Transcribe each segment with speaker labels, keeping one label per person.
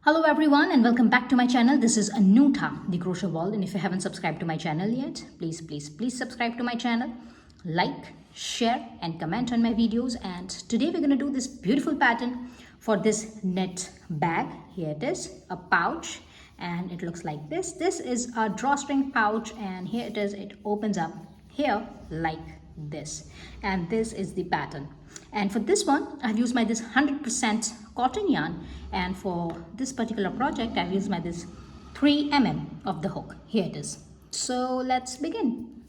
Speaker 1: Hello everyone and welcome back to my channel. This is Anuta, the Crochet World, and if you haven't subscribed to my channel yet, please subscribe to my channel, like, share and comment on my videos. And today we're going to do this beautiful pattern for this knit bag. Here it is, a pouch, and it looks like this. This is a drawstring pouch, and here it is. It opens up here like this, and this is the pattern. And for this one I've used my this 100% cotton yarn, and for this particular project I've used my this 3 mm of the hook. Here it is. So let's begin.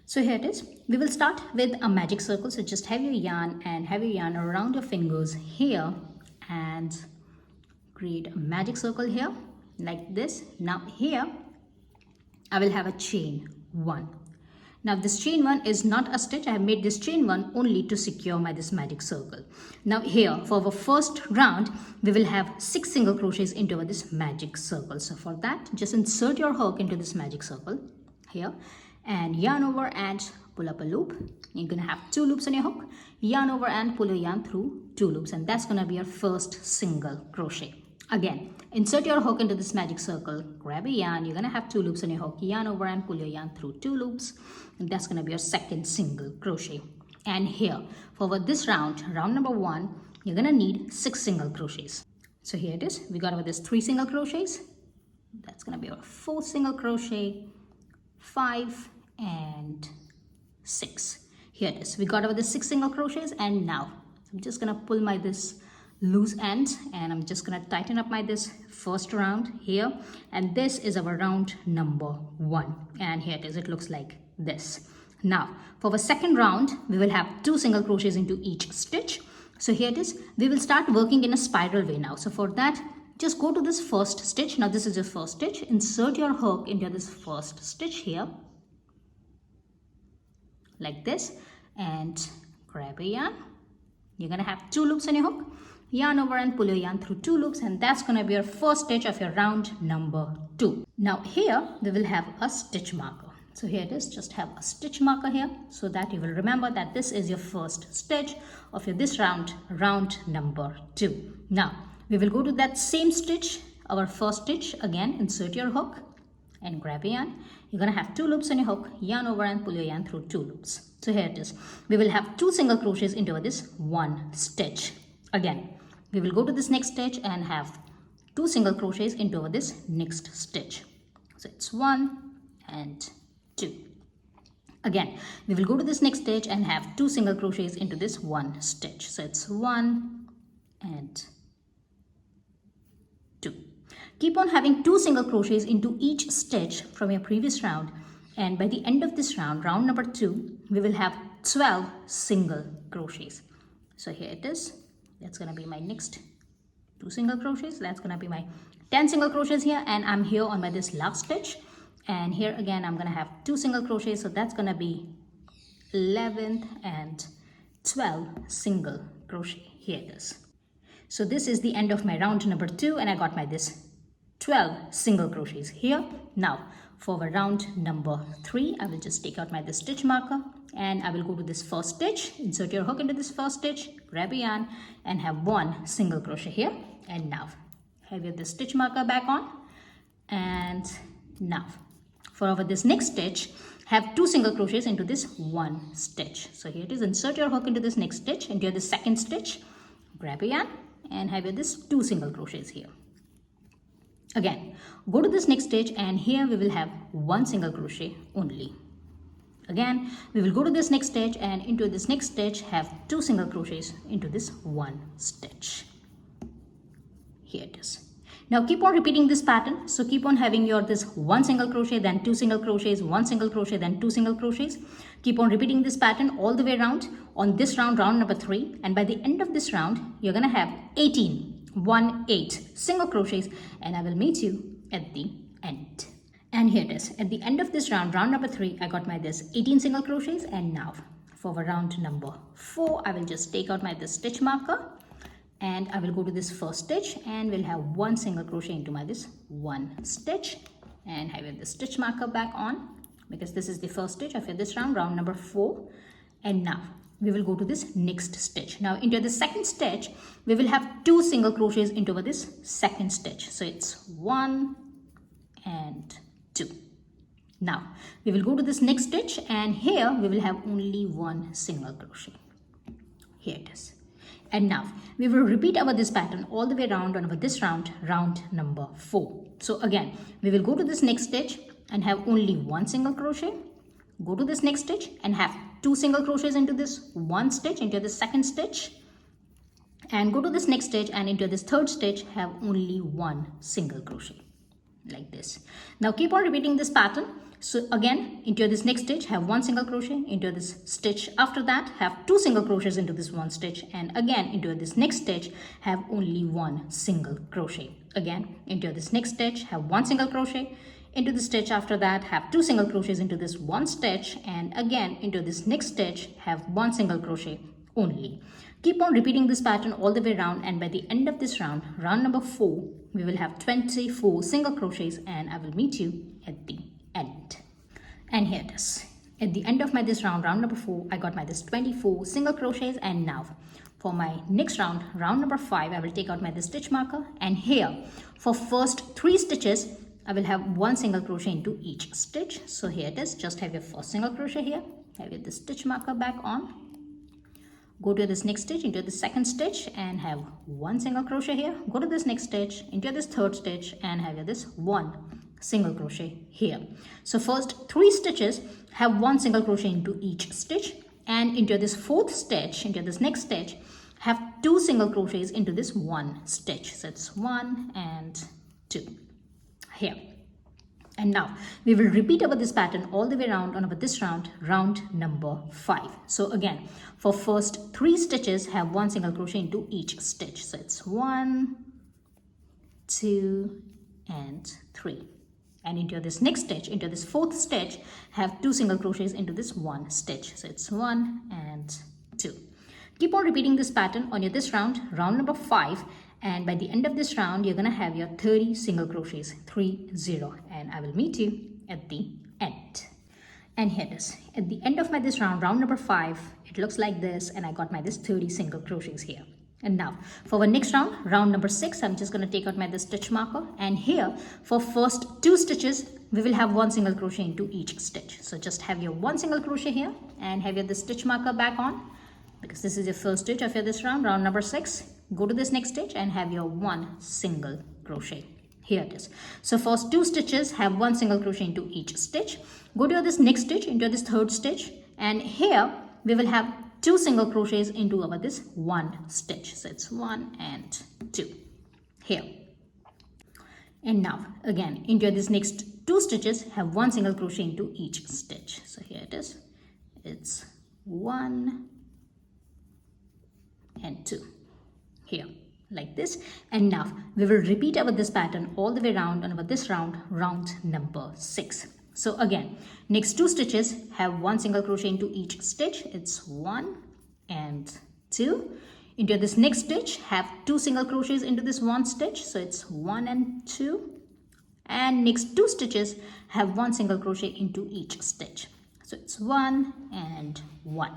Speaker 1: So here it is. We will start with a magic circle. So just have your yarn and have your yarn around your fingers here and create a magic circle here like this. Now here I will have a chain 1. Now this chain 1 is not a stitch. I have made this chain 1 only to secure my this magic circle. Now here for our first round we will have 6 single crochets into this magic circle. So for that just insert your hook into this magic circle here and yarn over and pull up a loop. You're gonna have 2 loops on your hook, yarn over and pull your yarn through 2 loops, and that's gonna be your first single crochet. Again, insert your hook into this magic circle, grab a yarn, you're gonna have 2 loops on your hook, yarn over and pull your yarn through 2 loops, and that's gonna be your second single crochet. And here for this round number 1, you're gonna need 6 single crochets. So here it is. We got over this 3 single crochets. That's gonna be our 4th single crochet, 5 and 6. Here it is. We got over the 6 single crochets, and now I'm just gonna pull my this loose end and I'm just gonna tighten up my this first round here, and this is our round number 1, and here it is. It looks like this. Now for the second round we will have 2 single crochets into each stitch. So here it is. We will start working in a spiral way now. So for that just go to this first stitch. Now this is your first stitch. Insert your hook into this first stitch here like this and grab a yarn. You're gonna have 2 loops on your hook, yarn over and pull your yarn through 2 loops, and that's gonna be your first stitch of your round number 2. Now here we will have a stitch marker. So here it is. Just have a stitch marker here so that you will remember that this is your first stitch of your this round number 2. Now we will go to that same stitch, our first stitch. Again, insert your hook and grab a yarn. You're gonna have 2 loops on your hook, yarn over and pull your yarn through 2 loops. So here it is. We will have 2 single crochets into this 1 stitch. Again, we will go to this next stitch and have 2 single crochets into this next stitch. So it's 1 and 2. Again, we will go to this next stitch and have 2 single crochets into this 1 stitch. So it's 1 and 2. Keep on having 2 single crochets into each stitch from your previous round, and by the end of this round number 2, we will have 12 single crochets. So here it is. That's gonna be my next 2 single crochets. That's gonna be my 10 single crochets here, and I'm here on my this last stitch, and here again I'm gonna have 2 single crochets. So that's gonna be 11th and 12 single crochet. Here it is. So this is the end of my round number 2, and I got my this 12 single crochets here. Now for the round number 3, I will just take out my this stitch marker and I will go to this first stitch, insert your hook into this first stitch, grab a yarn and have 1 single crochet here, and now have your this stitch marker back on, and now for over this next stitch have 2 single crochets into this 1 stitch. So here it is. Insert your hook into this next stitch, into the second stitch, grab a yarn and have your this 2 single crochets here. Again, go to this next stitch and here we will have 1 single crochet only. Again, we will go to this next stitch and into this next stitch have 2 single crochets into this 1 stitch. Here it is. Now keep on repeating this pattern. So keep on having your this 1 single crochet, then 2 single crochets, 1 single crochet, then 2 single crochets. Keep on repeating this pattern all the way around on this round number 3, and by the end of this round you're gonna have 18 single crochets, and I will meet you at the end. And here it is. At the end of this round number 3, I got my this 18 single crochets, and now for round number 4 I will just take out my this stitch marker and I will go to this first stitch and we'll have 1 single crochet into my this 1 stitch, and I have the stitch marker back on because this is the first stitch of this round number 4. And now we will go to this next stitch. Now into the second stitch, we will have 2 single crochets into this second stitch. So it's 1 and 2. Now we will go to this next stitch, and here we will have only 1 single crochet. Here it is. And now we will repeat our this pattern all the way around on our this round number 4. So again, we will go to this next stitch and have only 1 single crochet. Go to this next stitch and have 2 single crochets into this one stitch, into the second stitch, and go to this next stitch, and into this third stitch have only 1 single crochet, like this. Now keep on repeating this pattern. So again, into this next stitch have 1 single crochet, into this stitch after that have 2 single crochets into this one stitch, and again into this next stitch have only 1 single crochet. Again into this next stitch have 1 single crochet, into the stitch after that have 2 single crochets into this one stitch, and again into this next stitch have 1 single crochet only. Keep on repeating this pattern all the way around, and by the end of this round number 4, we will have 24 single crochets, and I will meet you at the end. And here it is. At the end of my this round number 4, I got my this 24 single crochets, and now for my next round number 5, I will take out my this stitch marker, and here for first 3 stitches I will have 1 single crochet into each stitch. So here it is. Just have your first single crochet here, have your this stitch marker back on, go to this next stitch, into the second stitch, and have 1 single crochet here, go to this next stitch, into this third stitch, and have this 1 single crochet here. So first 3 stitches have 1 single crochet into each stitch, and into this fourth stitch, into this next stitch, have 2 single crochets into this one stitch. So it's 1 and 2 here. And now we will repeat over this pattern all the way around on our this round number 5. So again, for first 3 stitches have 1 single crochet into each stitch. So it's 1, 2 and 3. And into this next stitch, into this fourth stitch, have 2 single crochets into this one stitch. So it's 1 and 2. Keep on repeating this pattern on your this round number 5, and by the end of this round you're gonna have your 30 single crochets, 30, and I will meet you at the end. And here it is. At the end of my this round number 5, it looks like this, and I got my this 30 single crochets here. And now for our next round number 6, I'm just going to take out my this stitch marker, and here for first 2 stitches we will have 1 single crochet into each stitch. So just have your 1 single crochet here, and have your this stitch marker back on, because this is your first stitch of your this round number 6. Go to this next stitch and have your 1 single crochet. Here it is. So first 2 stitches have 1 single crochet into each stitch. Go to this next stitch, into this third stitch, and here we will have 2 single crochets into our this one stitch. So it's 1 and 2 here. And now again into this next 2 stitches have 1 single crochet into each stitch. So here it is. It's 1 and 2 here, like this. And now we will repeat our this pattern all the way around on our this round number 6. So again, next 2 stitches have 1 single crochet into each stitch. It's 1 and 2. Into this next stitch have 2 single crochets into this one stitch. So it's 1 and 2. And next 2 stitches have 1 single crochet into each stitch. So it's 1 and 1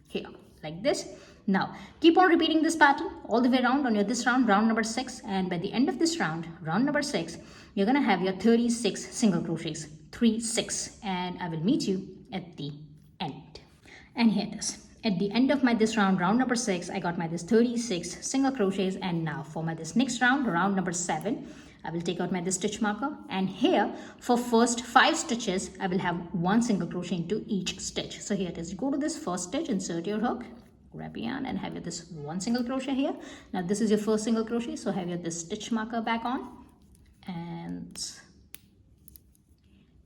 Speaker 1: here, like this. Now keep on repeating this pattern all the way around on your this round number 6, and by the end of this round number 6, you're gonna have your 36 single crochets, 3, 6, and I will meet you at the end. And here it is. At the end of my this round number 6, I got my this 36 single crochets, and now for my this next round number 7, I will take out my this stitch marker, and here for first 5 stitches I will have 1 single crochet into each stitch. So here it is. Go to this first stitch, insert your hook, grab your yarn, and have your this 1 single crochet here. Now this is your first single crochet, so have your this stitch marker back on, and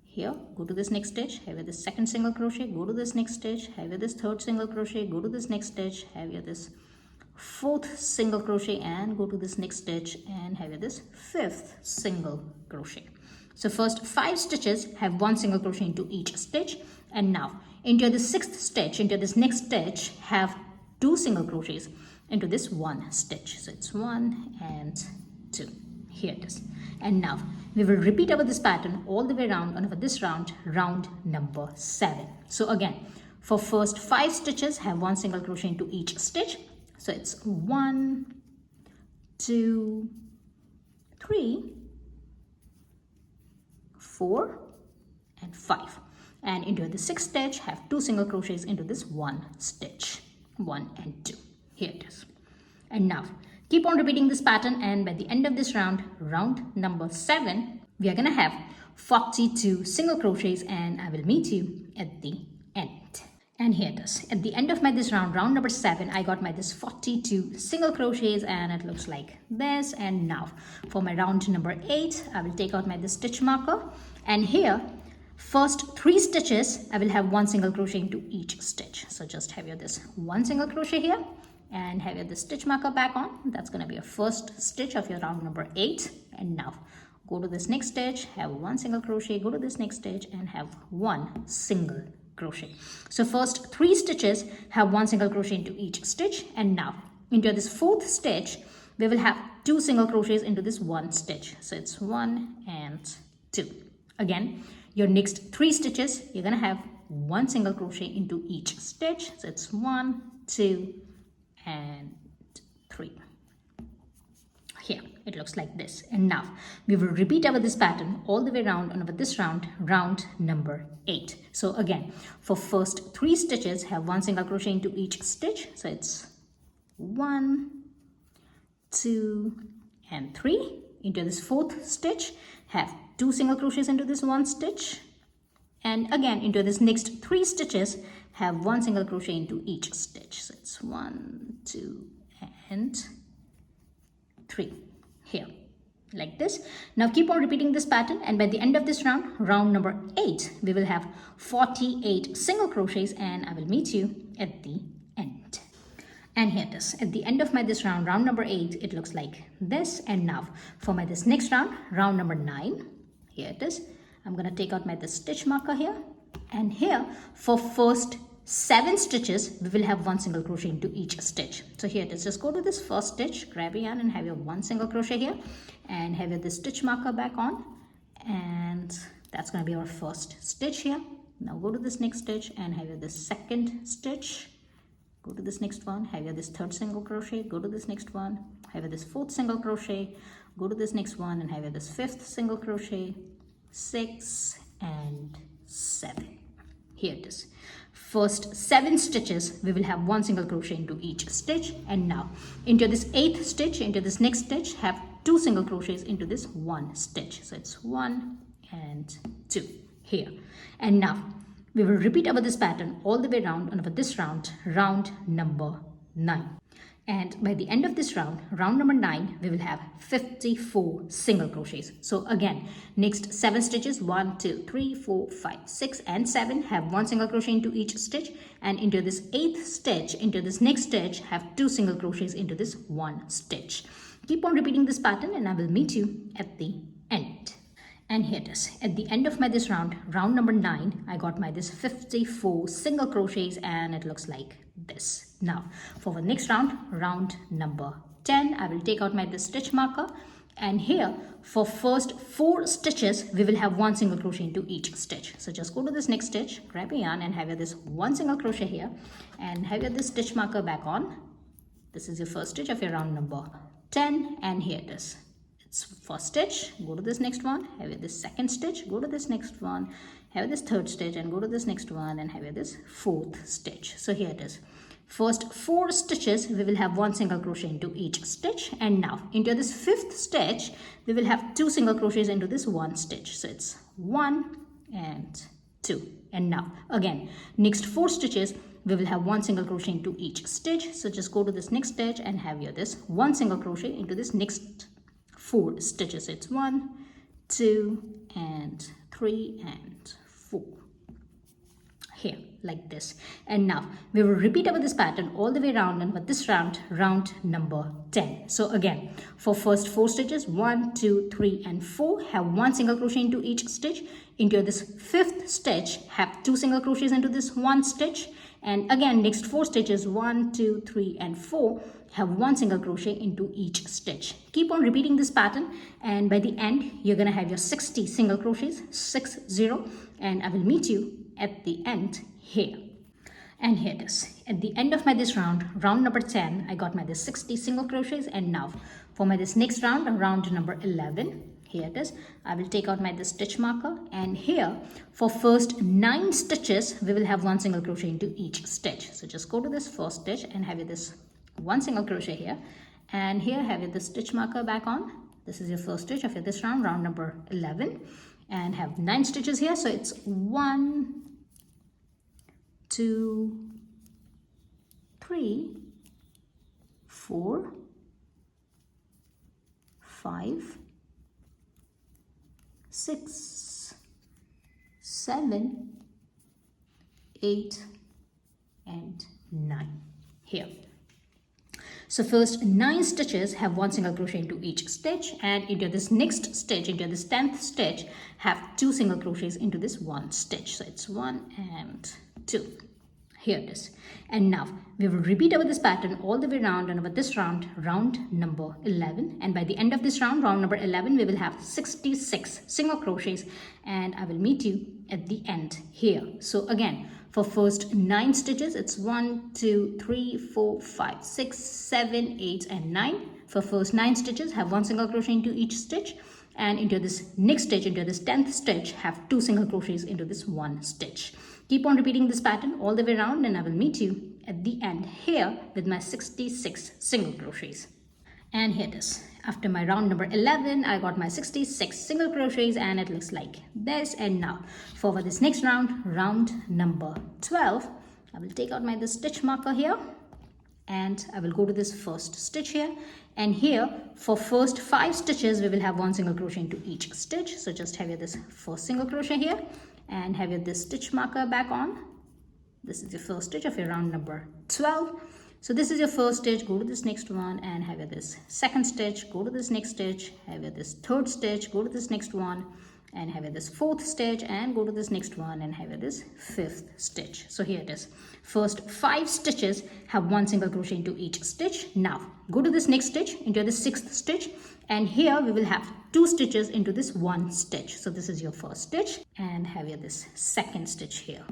Speaker 1: here go to this next stitch, have your this second single crochet, go to this next stitch, have your this third single crochet, go to this next stitch, have your this 4th single crochet, and go to this next stitch and have your this 5th single crochet. So first 5 stitches have 1 single crochet into each stitch, and now into the 6th stitch, into this next stitch, have 2 single crochets into this one stitch. So it's 1 and 2. Here it is. And now we will repeat over this pattern all the way around on this round number 7. So again, For first 5 stitches, have 1 single crochet into each stitch. So it's 1, 2, 3, 4 and 5. And into the 6th stitch, have 2 single crochets into this 1 stitch. 1 and 2. Here it is. And now keep on repeating this pattern, and by the end of this round, round number 7, we are going to have 42 single crochets, and I will meet you at the end. And here it is. At the end of this round, round number 7, I got this 42 single crochets, and it looks like this. And now for my round number 8, I will take out this stitch marker, and here first 3 stitches, I will have 1 single crochet into each stitch. So just have this 1 single crochet here, and have the stitch marker back on. That's going to be your first stitch of your round number 8. And now go to this next stitch, have 1 single crochet, go to this next stitch and have 1 single crochet. So first 3 stitches, have 1 single crochet into each stitch, and now into this 4th stitch we will have 2 single crochets into this 1 stitch. So it's 1 and 2. Again, your next 3 stitches, you're going to have 1 single crochet into each stitch. So it's 1, 2 and 3. Here it looks like this. And now we will repeat over this pattern all the way around, and over this round, round number 8. So again, for first 3 stitches, have 1 single crochet into each stitch. So it's 1, 2 and 3. Into this 4th stitch, have 2 single crochets into this 1 stitch, and again into this next 3 stitches, have 1 single crochet into each stitch. So it's 1, 2 and 3 here, like this. Now keep on repeating this pattern, and by the end of this round, round number 8, we will have 48 single crochets, and I will meet you at the end. And here it is. At the end of this round, round number 8, it looks like this. And now for this next round, round number 9, here it is. I'm going to take out this stitch marker here, and here for first 7 stitches, we will have 1 single crochet into each stitch. So here it is. Just go to this first stitch, grab a yarn and have your 1 single crochet here, and have your this stitch marker back on, and that's going to be our first stitch here. Now go to this next stitch and have your this second stitch. Go to this next one, have your this 3rd single crochet, go to this next one, have your this 4th single crochet, go to this next one and have your this 5th single crochet, 6 and 7. Here it is. First 7 stitches, we will have 1 single crochet into each stitch, and now into this 8th stitch, into this next stitch, have 2 single crochets into this 1 stitch. So it's 1 and 2 here. And now we will repeat over this pattern all the way around, and over this round, round number 9. And by the end of this round, round number 9, we will have 54 single crochets. So again, next 7 stitches, 1, 2, 3, 4, 5, 6 and 7, have 1 single crochet into each stitch, and into this 8th stitch, into this next stitch, have 2 single crochets into this 1 stitch. Keep on repeating this pattern, and I will meet you at the end. And here it is. At the end of this round, round number 9, I got this 54 single crochets, and it looks like this. Now for the next round, round number 10, I will take out this stitch marker, and here for first 4 stitches, we will have 1 single crochet into each stitch. So just go to this next stitch, grab a yarn and have this 1 single crochet here, and have this stitch marker back on. This is your first stitch of your round number 10, and here it is. It's first stitch, go to this next one, have this second stitch, go to this next one, have this 3rd stitch, and go to this next one and have this 4th stitch. So here it is. First 4 stitches, we will have 1 single crochet into each stitch, and now into this 5th stitch, we will have 2 single crochets into this 1 stitch. So it's 1 and 2. And now again, next 4 stitches, we will have 1 single crochet into each stitch. So just go to this next stitch and have this 1 single crochet into this next 4 stitches. It's 1, 2 and 3 and 4 here, like this. And now we will repeat over this pattern all the way around, and for this round, round number 10. So again, for first 4 stitches, 1, 2, 3 and 4, have 1 single crochet into each stitch. Into this 5th stitch, have 2 single crochets into this 1 stitch, and again next 4 stitches, 1, 2, 3 and 4, have 1 single crochet into each stitch. Keep on repeating this pattern, and by the end you're going to have your 60 single crochets, 60, and I will meet you at the end here. And here it is. At the end of my this round number 10, I got my this 60 single crochets. And now for my this next round number 11, here it is. I will take out my this stitch marker, and here for first 9 stitches we will have 1 single crochet into each stitch. So just go to this first stitch and have this 1 single crochet here, and here have you the stitch marker back on. This is your first stitch of this round number 11, and have 9 stitches here. So it's 1, 2, 3, 4, 5, 6, 7, 8, and 9 here. So first 9 stitches have 1 single crochet into each stitch, and into this next stitch, into this 10th stitch, have 2 single crochets into this 1 stitch. So it's 1 and 2. Here it is. And now we will repeat over this pattern all the way around, and over this round number 11. And by the end of this round number 11, we will have 66 single crochets, and I will meet you at the end here. So again, for first 9 stitches, it's 1, 2, 3, 4, 5, 6, 7, 8, and 9. For first 9 stitches, have 1 single crochet into each stitch, and into this next stitch, into this 10th stitch, have 2 single crochets into this 1 stitch. Keep on repeating this pattern all the way around, and I will meet you at the end here with my 66 single crochets. And here it is. After my round number 11, I got my 66 single crochets, and it looks like this. And now for this next round number 12, I will take out my this stitch marker here, and I will go to this first stitch here. And here for first 5 stitches, we will have 1 single crochet into each stitch. So just have this first single crochet here, and have this stitch marker back on. This is the first stitch of your round number 12. So this is your first stitch. Go to this next one and have this second stitch. Go to this next stitch, have this third stitch. Go to this next one and have this fourth stitch, and go to this next one and have this fifth stitch. So here it is. First 5 stitches have 1 single crochet into each stitch. Now go to this next stitch, into the 6th stitch, and here we will have 2 stitches into this 1 stitch. So this is your first stitch, and have this second stitch here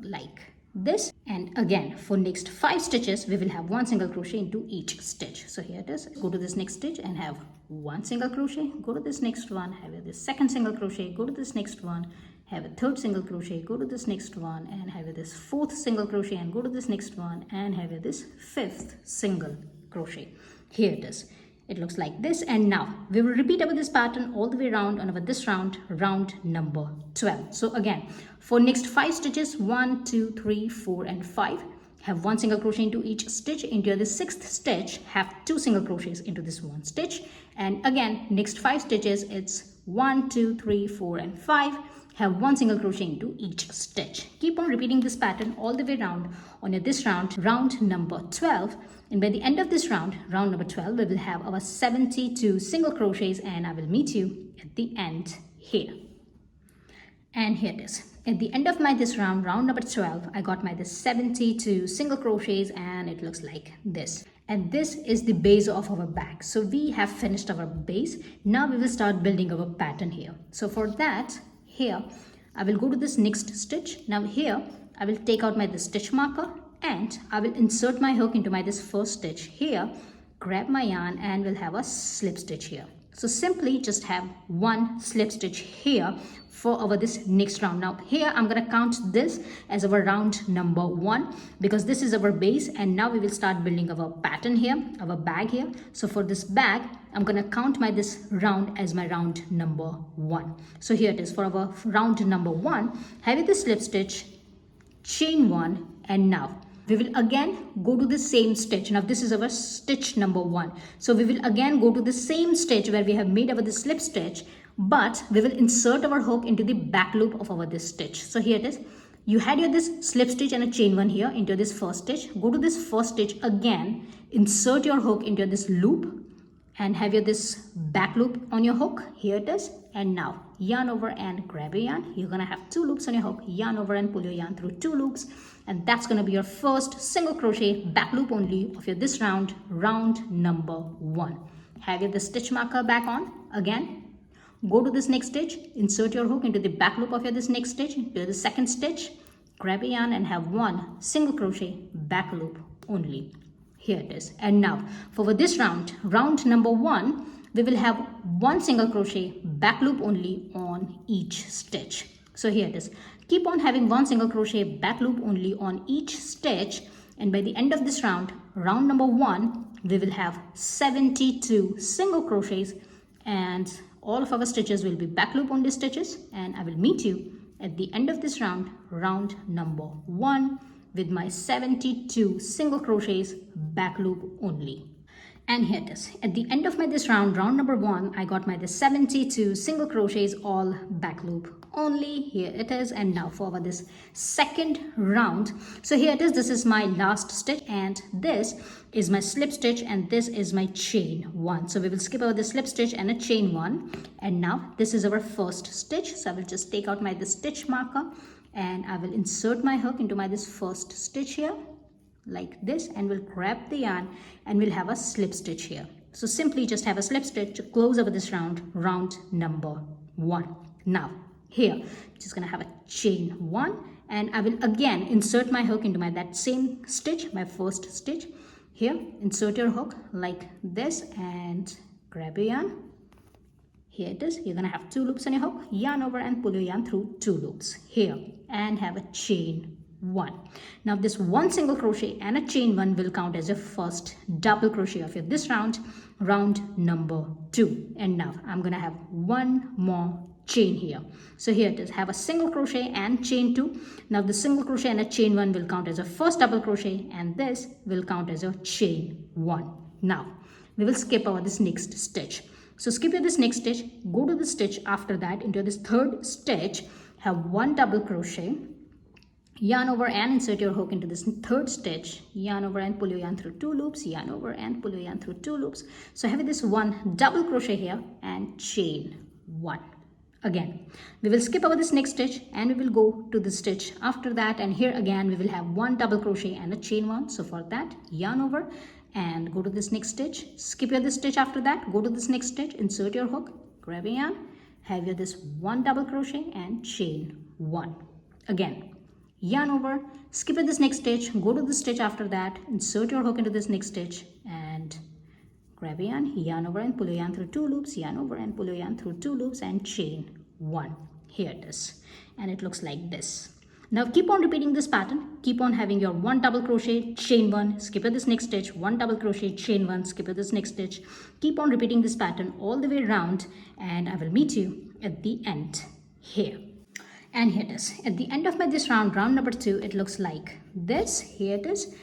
Speaker 1: like this. And again for next 5 stitches we will have 1 single crochet into each stitch. So here it is. Go to this next stitch and have 1 single crochet. Go to this next one, have this second single crochet. Go to this next one, have a third single crochet. Go to this next one and have this fourth single crochet, and go to this next one and have this fifth single crochet. Here it is. It looks like this. And now we will repeat over this pattern all the way around on over this round number 12. So again, for next 5 stitches, 1, 2, 3, 4, and 5, have 1 single crochet into each stitch. Into the 6th stitch, have 2 single crochets into this 1 stitch. And again, next 5 stitches, it's 1, 2, 3, 4, and 5. Have 1 single crochet into each stitch. Keep on repeating this pattern all the way around on your this round number 12. And by the end of this round number 12, we will have our 72 single crochets, and I will meet you at the end here. And here it is. At the end of my this round number 12, I got my this 72 single crochets, and it looks like this. And this is the base of our bag. So we have finished our base. Now we will start building our pattern here. So for that, here I will go to this next stitch. Now here I will take out my this stitch marker, and I will insert my hook into my this first stitch here, grab my yarn, and we'll have a slip stitch here. So simply just have 1 slip stitch here for our this next round. Now here I'm going to count this as our round number 1 because this is our base, and now we will start building our pattern here, our bag here. So for this bag, I'm going to count my this round as my round number 1. So here it is. For our round number 1, have the slip stitch, chain 1, and now we will again go to the same stitch. Now this is our stitch number 1. So we will again go to the same stitch where we have made our this slip stitch, but we will insert our hook into the back loop of our this stitch. So here it is. You had your this slip stitch and a chain 1 here into this first stitch. Go to this first stitch again, insert your hook into this loop, and have your this back loop on your hook. Here it is. And now yarn over and grab your yarn. You're gonna have 2 loops on your hook. Yarn over and pull your yarn through 2 loops, and that's gonna be your first single crochet back loop only of your this round number 1. Have your the stitch marker back on again. Go to this next stitch, insert your hook into the back loop of your this next stitch, into the second stitch, grab a yarn and have one single crochet back loop only. Here it is. And now for this round, round number 1, we will have one single crochet back loop only on each stitch. So here it is. Keep on having one single crochet back loop only on each stitch, and by the end of this round, round number 1, we will have 72 single crochets, and all of our stitches will be back loop only stitches, and I will meet you at the end of this round, round number 1, with my 72 single crochets back loop only. And here it is. At the end of this round, round number 1, I got my 72 single crochets all back loop only. Here it is. And now for this second round. So here it is. This is my last stitch, and this is my slip stitch, and this is my chain 1. So we will skip over the slip stitch and a chain 1. And now this is our first stitch. So I will just take out this stitch marker, and I will insert my hook into this first stitch here, like this, and we'll grab the yarn and we'll have a slip stitch here. So simply just have a slip stitch to close over this round, round number 1. Now here, just gonna have a chain 1, and I will again insert my hook into that same stitch, my first stitch. Here, insert your hook like this and grab your yarn. Here it is. You're gonna have 2 loops on your hook, yarn over and pull your yarn through 2 loops here, and have a chain 1. Now this one single crochet and a chain 1 will count as your first double crochet of your this round, round number 2. And now I'm gonna have one more chain here. So here it is. Have a single crochet and chain 2. Now the single crochet and a chain 1 will count as a first double crochet, and this will count as a chain 1. Now we will skip over this next stitch. So skip this next stitch, go to the stitch after that into this third stitch, have one double crochet, yarn over and insert your hook into this third stitch, yarn over and pull your yarn through 2 loops, yarn over and pull your yarn through 2 loops. So have this one double crochet here and chain 1. Again, we will skip over this next stitch and we will go to the stitch after that, and here again we will have one double crochet and a chain 1. So for that, yarn over and go to this next stitch, skip your this stitch after that, go to this next stitch, insert your hook, grab a yarn, have your this one double crochet and chain 1. Again, yarn over, skip this next stitch, go to the stitch after that, insert your hook into this next stitch and grab a yarn over and pull your yarn through 2 loops, yarn over and pull your yarn through 2 loops and chain 1. Here it is, and it looks like this. Now keep on repeating this pattern, keep on having your one double crochet, chain 1, skip this next stitch, one double crochet, chain 1, skip this next stitch. Keep on repeating this pattern all the way around, and I will meet you at the end here. And here it is. At the end of this round, round number 2, it looks like this. Here it is.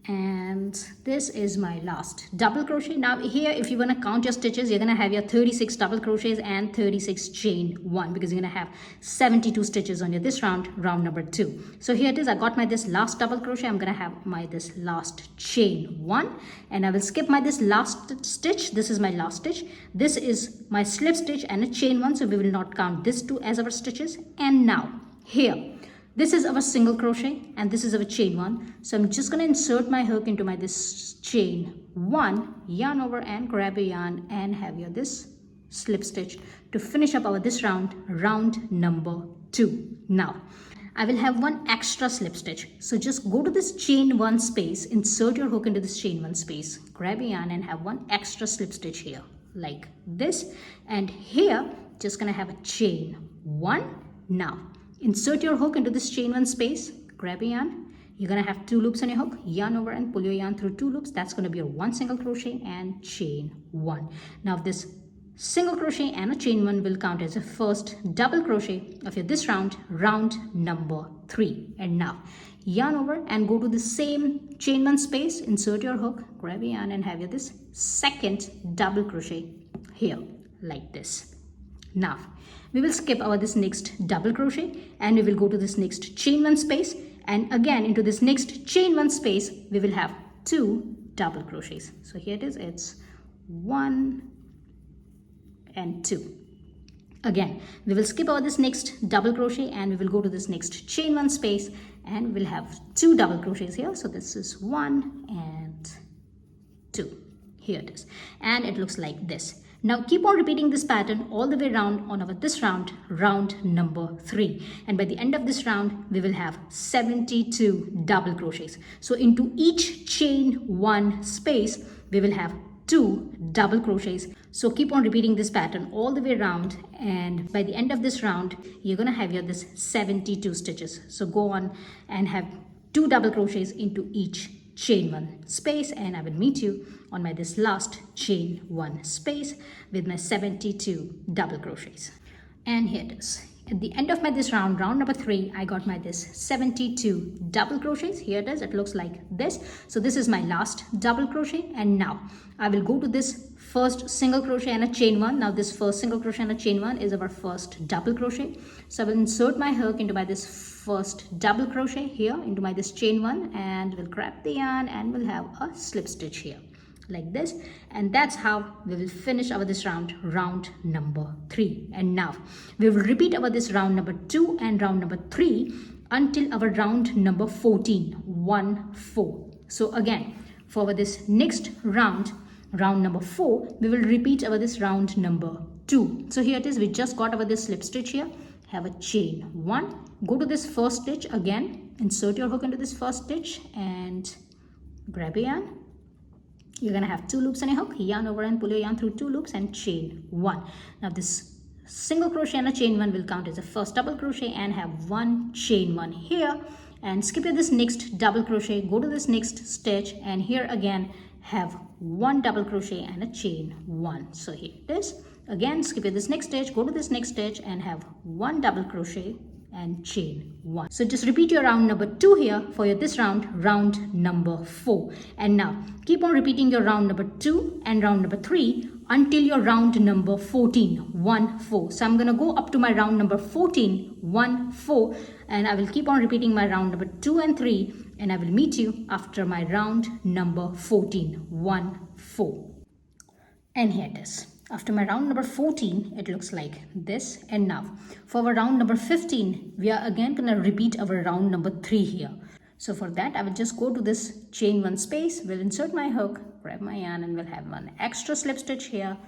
Speaker 1: And this is my last double crochet. Now here, if you want to count your stitches, you're going to have your 36 double crochets and 36 chain 1, because you're going to have 72 stitches on your this round, round number 2. So here it is. I got my this last double crochet. I'm going to have my this last chain 1, and I will skip my this last stitch. This is my last stitch. This is my slip stitch and a chain 1, so we will not count this 2 as our stitches. And now here, this is our single crochet and this is our chain 1. So I'm just going to insert my hook into my this chain 1, yarn over and grab a yarn and have your this slip stitch to finish up our this round, round number 2. Now I will have one extra slip stitch. So just go to this chain 1 space, insert your hook into this chain 1 space, grab a yarn and have one extra slip stitch here like this. And here just going to have a chain 1. Now insert your hook into this chain 1 space, grab a yarn. You're going to have 2 loops on your hook, yarn over and pull your yarn through 2 loops. That's going to be your one single crochet and chain 1. Now this single crochet and a chain 1 will count as a first double crochet of your this round, round number 3. And now yarn over and go to the same chain 1 space, insert your hook, grab a yarn and have your this second double crochet here like this. Now we will skip over this next double crochet and we will go to this next chain 1 space, and again into this next chain 1 space we will have 2 double crochets. So here it is, it's 1 and 2. Again we will skip over this next double crochet and we will go to this next chain 1 space and we'll have 2 double crochets here. So this is 1 and 2. Here it is, and it looks like this. Now keep on repeating this pattern all the way around on our this round, round number 3. And by the end of this round, we will have 72 double crochets. So into each chain 1 space, we will have 2 double crochets. So keep on repeating this pattern all the way around, and by the end of this round, you're gonna have here this 72 stitches. So go on and have 2 double crochets into each chain 1 space, and I will meet you on my this last chain 1 space with my 72 double crochets. And here it is. At the end of my this round, round number 3, I got my this 72 double crochets. Here it is. It looks like this. So this is my last double crochet, and now I will go to this first single crochet and a chain 1. Now this first single crochet and a chain 1 is our first double crochet. So I will insert my hook into my this first double crochet here into my this chain 1, and we'll grab the yarn and we'll have a slip stitch here like this, and that's how we will finish our this round, round number 3. And now we will repeat our this round number 2 and round number 3 until our round number 14, 1 4. So again, for this next round, round number 4, we will repeat our this round number 2. So here it is. We just got our this slip stitch here, have a chain 1, go to this first stitch again, insert your hook into this first stitch and grab a yarn. You're gonna have 2 loops on your hook, yarn over and pull your yarn through 2 loops and chain 1. Now this single crochet and a chain 1 will count as the first double crochet and have 1 chain 1 here, and skip this next double crochet, go to this next stitch, and here again have 1 double crochet and a chain 1. So here it is. Again, skip this next stitch, go to this next stitch and have 1 double crochet and chain 1. So just repeat your round number 2 here for your this round, round number 4. And now keep on repeating your round number 2 and round number 3 until your round number 14, 1 4. So I'm gonna go up to my round number 14, 1 4, and I will keep on repeating my round number 2 and 3, and I will meet you after my round number 14, 1 4. And here it is. After my round number 14, it looks like this. And now for our round number 15, we are again going to repeat our round number 3 here. So for that, I will just go to this chain 1 space, will insert my hook, grab my yarn, and we'll have 1 extra slip stitch here,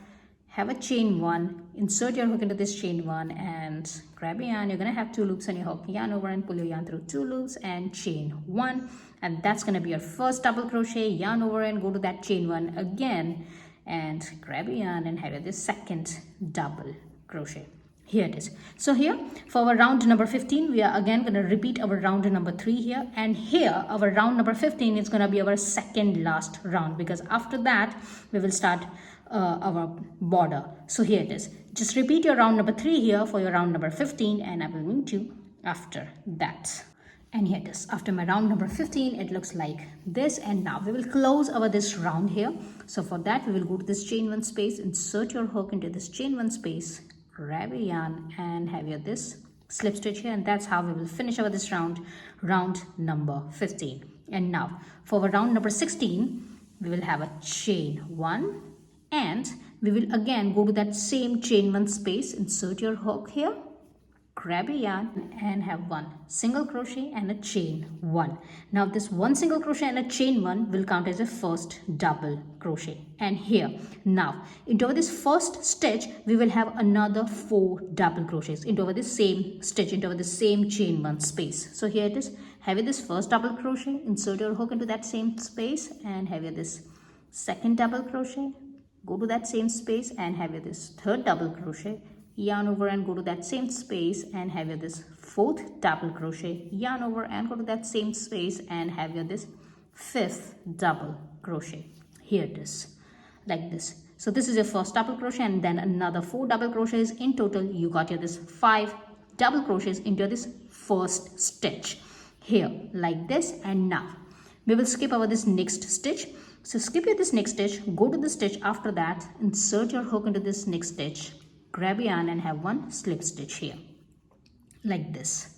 Speaker 1: have a chain 1, insert your hook into this chain 1 and grab a yarn. You're going to have 2 loops on your hook, yarn over and pull your yarn through 2 loops and chain 1. And that's going to be your first double crochet, yarn over and go to that chain 1 again, and grab a yarn and have this second double crochet. Here it is. So here for our round number 15, we are again going to repeat our round number 3 here, and here our round number 15 is going to be our second last round, because after that we will start our border. So here it is. Just repeat your round number 3 here for your round number 15, and I will meet you after that. And here it is. After my round number 15, it looks like this. And now we will close our this round here. So for that, we will go to this chain 1 space, insert your hook into this chain 1 space, grab a yarn and have your this slip stitch here. And that's how we will finish our this round, round number 15. And now for our round number 16, we will have a chain 1, and we will again go to that same chain 1 space, insert your hook here, grab a yarn and have 1 single crochet and a chain 1. Now this 1 single crochet and a chain 1 will count as a first double crochet. And here now into this first stitch, we will have another 4 double crochets into this same stitch, into the same chain 1 space. So here it is. Have this first double crochet, insert your hook into that same space and have this second double crochet, go to that same space and have this third double crochet, yarn over and go to that same space and have your this 4th double crochet, yarn over and go to that same space and have your this 5th double crochet. Here it is like this. So this is your first double crochet and then another 4 double crochets. In total you got your this 5 double crochets into this first stitch here like this. And now we will skip over this next stitch. So skip this next stitch, go to the stitch after that, insert your hook into this next stitch, grab a yarn and have 1 slip stitch here like this.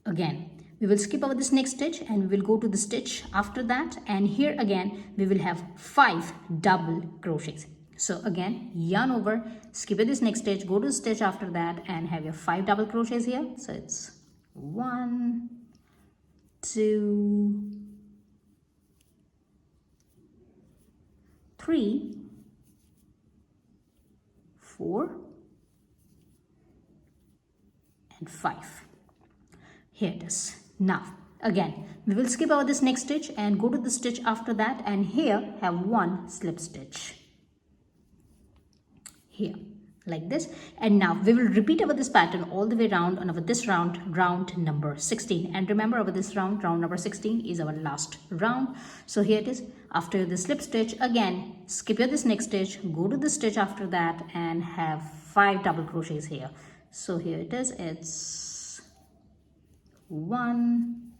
Speaker 1: Again we will skip over this next stitch and we will go to the stitch after that, and here again we will have 5 double crochets. So again yarn over, skip this next stitch, go to the stitch after that and have your 5 double crochets here. So it's 1 2 3 4 and 5. Here it is. Now again we will skip over this next stitch and go to the stitch after that, and here have one slip stitch here like this. And now we will repeat over this pattern all the way around on over this round number 16. And remember, over this round number 16 is our last round. So here it is. After the slip stitch, again skip your this next stitch, go to the stitch after that, and have 5 double crochets here. So here it is. It's 1,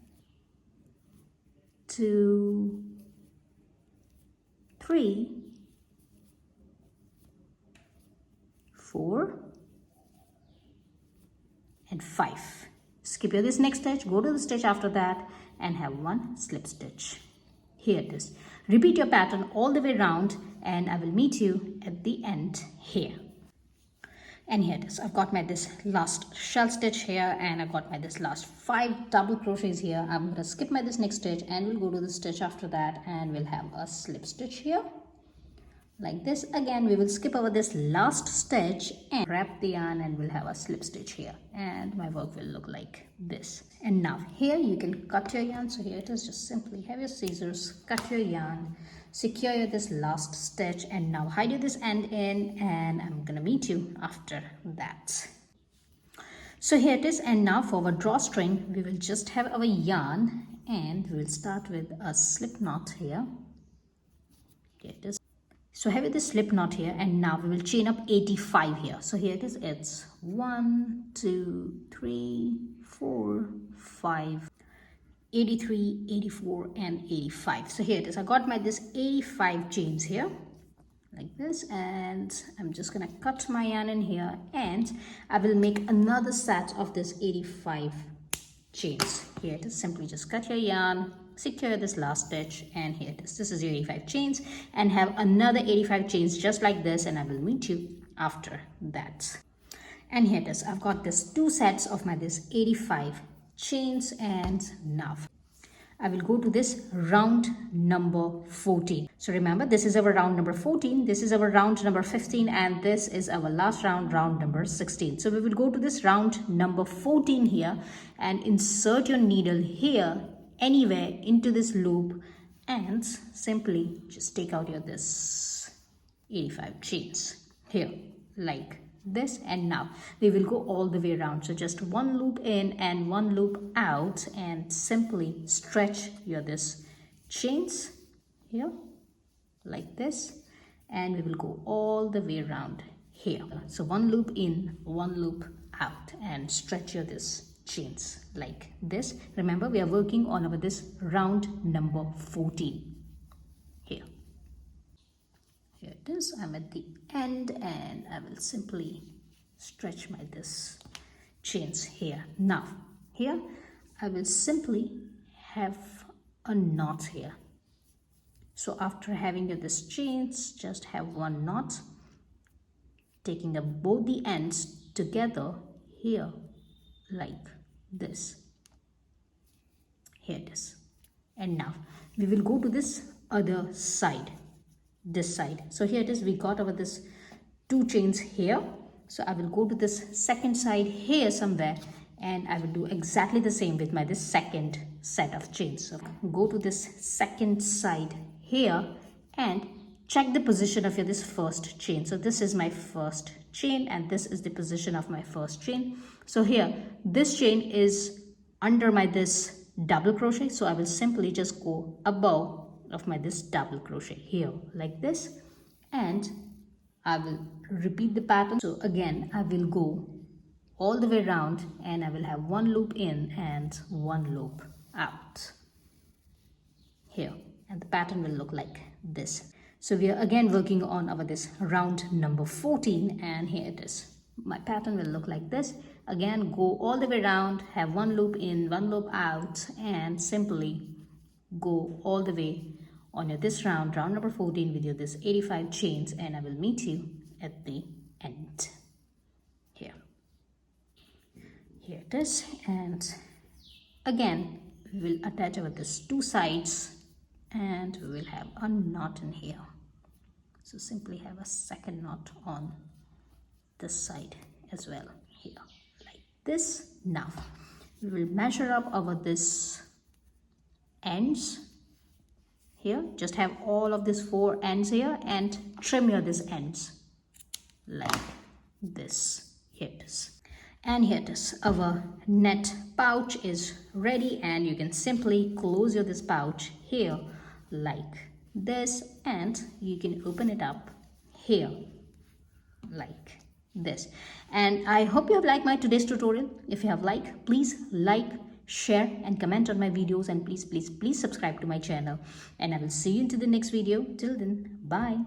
Speaker 1: 2, 3, 4 and 5. Skip your this next stitch, go to the stitch after that, and have one slip stitch. Here it is. Repeat your pattern all the way around, and I will meet you at the end here. And here it is. I've got my this last shell stitch here, and I've got my this last 5 double crochets here. I'm going to skip my this next stitch, and we'll go to the stitch after that, and we'll have a slip stitch here like this. Again we will skip over this last stitch and wrap the yarn, and we'll have a slip stitch here, and my work will look like this. And now here you can cut your yarn. So here it is. Just simply have your scissors, cut your yarn, secure this last stitch, and now hide your this end in, and I'm gonna meet you after that. So here it is. And now for our drawstring, we will just have our yarn, and we will start with a slip knot here. Here it is. So have this slip knot here, and now we will chain up 85 here. So here it is. It's 1, 2, 3, 4, 5, 83, 84 and 85. So here it is. I got my this 85 chains here like this, and I'm just gonna cut my yarn in here, and I will make another set of this 85 chains. Here it is. Simply just cut your yarn, secure this last stitch, and here it is. This is your 85 chains, and have another 85 chains just like this, and I will meet you after that. And here it is. I've got this 2 sets of my this 85 chains, and now I will go to this round number 14. So remember, this is our round number 14, this is our round number 15, and this is our last round number 16. So we will go to this round number 14 here, and insert your needle here anywhere into this loop, and simply just take out your this 85 chains here like this. And now we will go all the way around. So just one loop in and one loop out, and simply stretch your this chains here like this, and we will go all the way around here. So one loop in, one loop out, and stretch your this chains like this. Remember, we are working on our this round number 14 here. Here it is. I'm at the end, and I will simply stretch my this chains here. Now here I will simply have a knot here. So after having your this chains, just have one knot, taking up both the ends together here like this. Here it is. And now we will go to this other side, this side. So here it is. We got our this 2 chains here. So I will go to this second side here somewhere, and I will do exactly the same with my this second set of chains. So go to this second side here, and check the position of your this first chain. So this is my first chain, and this is the position of my first chain. So here this chain is under my this double crochet, so I will simply just go above of my this double crochet here like this, and I will repeat the pattern. So again I will go all the way around, and I will have one loop in and one loop out here, and the pattern will look like this. So we are again working on our this round number 14, and here it is. My pattern will look like this. Again, go all the way around, have one loop in, one loop out, and simply go all the way on your this round number 14 with your this 85 chains, and I will meet you at the end here. Here it is. And again we will attach our this 2 sides, and we will have a knot in here. So simply have a second knot on this side as well, here like this. Now we will measure up over this ends here. Just have all of these 4 ends here and trim here these ends like this. Here it is. And here it is. Our net pouch is ready, and you can simply close your this pouch here like this, and you can open it up here like this. And I hope you have liked my today's tutorial. If you have liked, please like, share and comment on my videos, and please subscribe to my channel, and I will see you into the next video. Till then, bye.